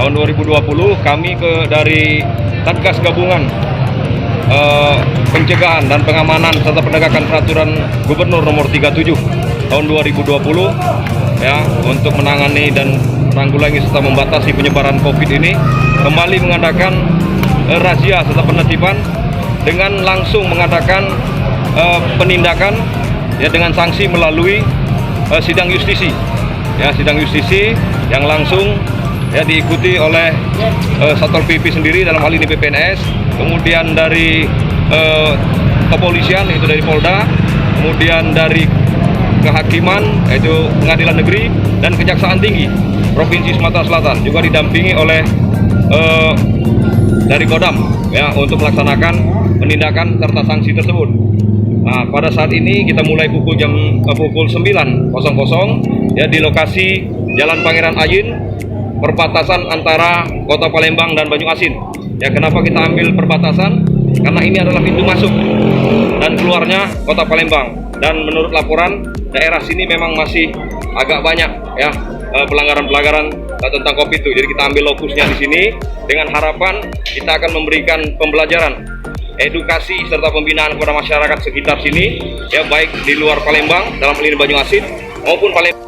tahun 2020 kami dari Satgas Gabungan Pencegahan dan Pengamanan serta Penegakan Peraturan Gubernur Nomor 37 tahun 2020 ya, untuk menangani dan menanggulangi serta membatasi penyebaran COVID ini, kembali mengadakan razia serta penertiban dengan langsung mengadakan penindakan ya, dengan sanksi melalui sidang justisi ya, sidang justisi yang langsung ya diikuti oleh Satpol PP sendiri, dalam hal ini PPNS, kemudian dari kepolisian yaitu dari Polda, kemudian dari kehakiman yaitu Pengadilan Negeri, dan Kejaksaan Tinggi Provinsi Sumatera Selatan juga didampingi oleh dari Kodam ya, untuk melaksanakan penindakan serta sanksi tersebut. Nah, pada saat ini kita mulai pukul 9.00 ya, di lokasi Jalan Pangeran Ayin, perbatasan antara Kota Palembang dan Banyuasin. Ya, kenapa kita ambil perbatasan? Karena ini adalah pintu masuk dan keluarnya Kota Palembang. Dan menurut laporan, daerah sini memang masih agak banyak ya pelanggaran-pelanggaran tentang COVID itu. Jadi kita ambil lokusnya di sini dengan harapan kita akan memberikan pembelajaran, edukasi serta pembinaan kepada masyarakat sekitar sini ya, baik di luar Palembang dalam hal ini Banyuasin maupun Palembang.